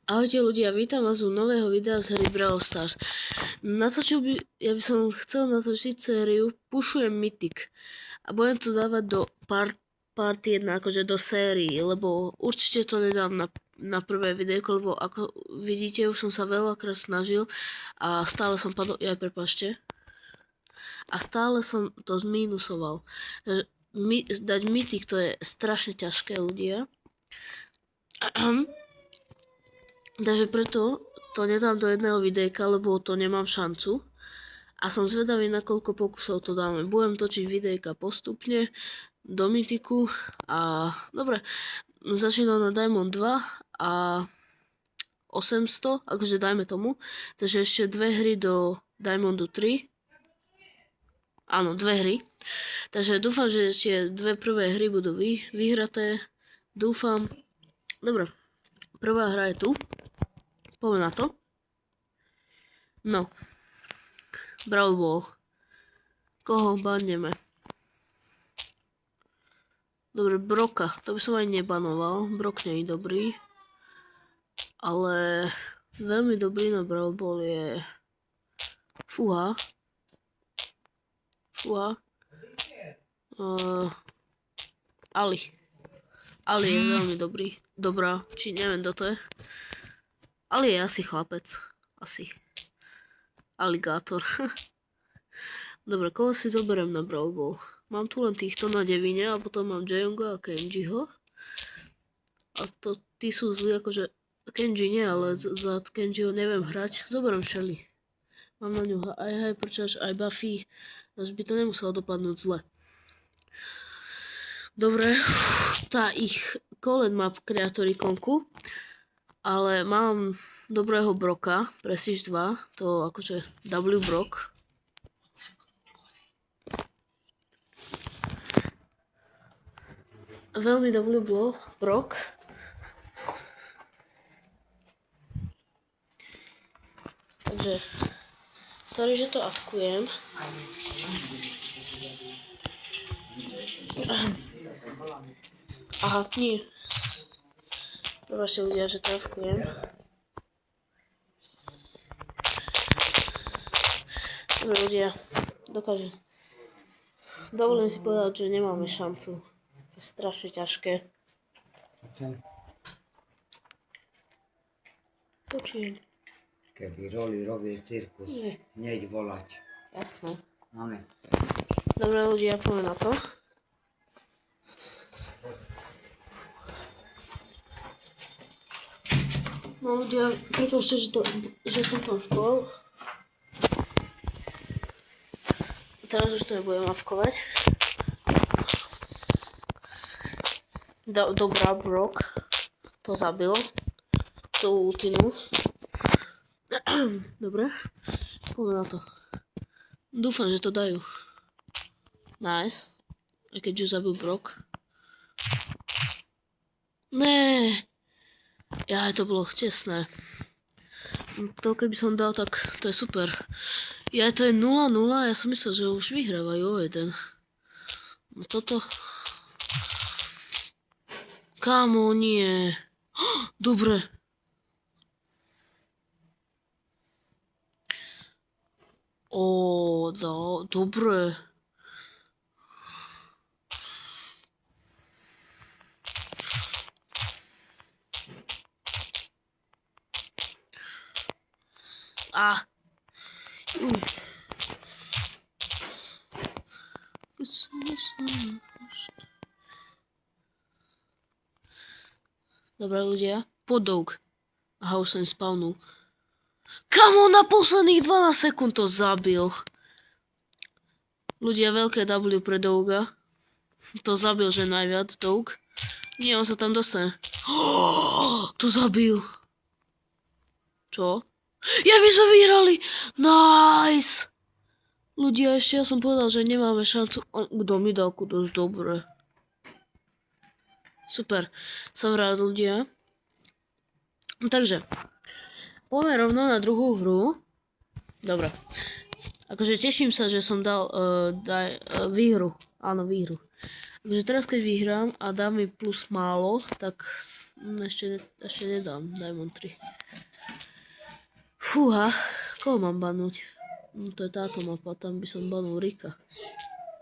Ahojte ľudia, vítam vás u nového videa z hry Brawl Stars. Ja by som chcel natočiť sériu Pushujem Mythic. A budem to dávať do part 1, akože do sérii, lebo určite to nedám na prvé videjko, lebo ako vidíte, už som sa veľakrát snažil a stále som padol, prepáčte. A stále som to zmínusoval. Dať Mythic to je strašne ťažké, ľudia. Takže preto to nedám do jedného videjka, lebo to nemám šancu. A som zvedavý, na koľko pokusov to dáme. Budem točiť videjka postupne do Mythiku. A dobre, začínam na Diamond 2 a 800, akože dajme tomu. Takže ešte 2 hry do Diamondu 3. Áno, 2 hry. Takže dúfam, že tie 2 prvé hry budú vyhraté. Dúfam. Dobre, prvá hra je tu. Poďme na to. No. Brawl Ball. Koho banneme? Dobre, Broka. To by som aj nebanoval. Brok nie je dobrý. Ale veľmi dobrý na Brawl Ball je Fuha. Ali. Ali je veľmi dobrý. Dobrá. Či neviem, kto to je. Ali je asi chlapec. Asi. Aligátor. Dobre, koho si zoberiem na Brawl Ball? Mám tu len týchto na devine a potom mám Jaeonga a Kenjiho. A to tí sú zlí, akože Kenji nie, ale za Kenjiho neviem hrať. Zoberiem Shelly. Mám na ňu aj Hypercharge, aj Buffy. Takže by to nemuselo dopadnúť zle. Dobre, tá ich Colette má kreator ikonku. Ale mám dobrého Broka, Prestige 2, to akože W Brok. Veľmi W Brok. Takže, sorry, že to avkujem. Aha, nie. Prepačte ľudia, že to avkujem. Dobre ľudia, dokážem. Dovolím si povedať, že nemáme šancu. To je strašne ťažké. Počujem. Keby Roli robí cirkus, hneď volať. Jasné. Máme. Dobre ľudia, poďme na to. No ľudia, prepáčte, že som to avkoval. Teraz už to nebudem avkovať. Dobrá, Brock. To zabil. Tú ultinu. Dobre. Poďme na to. Dúfam, že to dajú. Nice. A keď už zabil Brock. Né. Ja, to bolo tesné. To keby som dal, tak to je super. Ja, to je 0-0, ja som myslel, že už vyhrávajú o 1. No toto... Kámo, nie. Dobre. Dobre. Dobre ľudia, Podog. Aha, už som spavnul. Kamo, na posledných 12 sekúnd to zabil. Ľudia, veľké W pre Douga. To zabil, že najviac Doug. Nie, on sa tam dostane. To zabil. Čo? Ja, my sme vyhrali! Nice! Ľudia, ešte ja som povedal, že nemáme šancu. Kto mi dal dosť dobre. Super. Som rád, ľudia. Takže, poďme rovno na druhú hru. Dobre. Akože teším sa, že som dal výhru. Áno, výhru. Takže teraz keď vyhrám a dá mi plus málo, tak ešte nedám Diamond 3. Fúha, koho mám banúť? No to je táto mapa, tam by som banul Rika.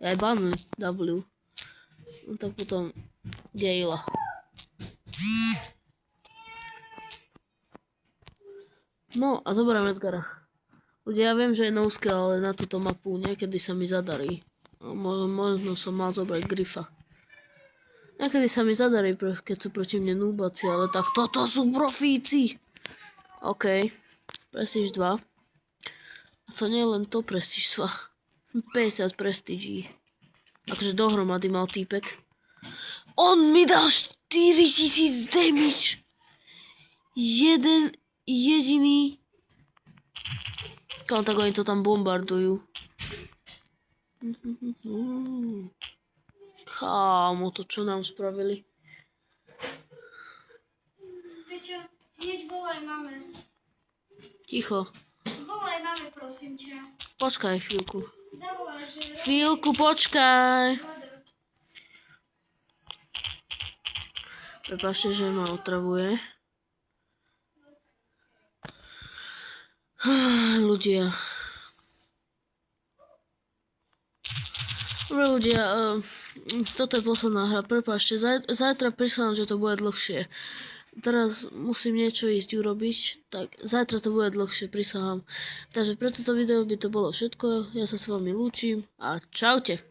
Ja aj banuj W. No tak potom Gale'a. No a zoberiem Edgara. Ľudia, ja viem, že je no-skill, ale na túto mapu niekedy sa mi zadarí. Možno som mal zobrať Griffa. Niekedy sa mi zadarí, keď sú proti mne núbaci, ale tak toto sú profíci. OK, Prestige 2. A to nie je len to Prestige 2. 50 prestíží. Takže dohromady mal týpek. On mi dal 4000 damage. Jeden jediný. Kámo, tak oni to tam bombardujú. Kámo, to čo nám spravili? Peťo, hneď volaj mame. Ticho. Volaj mame, prosím ťa. Počkaj chvíľku. Zavolaj, že... Chvíľku, počkaj. Prepáčte, že ma otravuje. Ľudia. Dobre ľudia, toto je posledná hra, prepáčte, zajtra prísahám, že to bude dlhšie. Teraz musím niečo ísť urobiť, tak zajtra to bude dlhšie, prísahám. Takže pre toto video by to bolo všetko, ja sa s vami lúčim a čaute.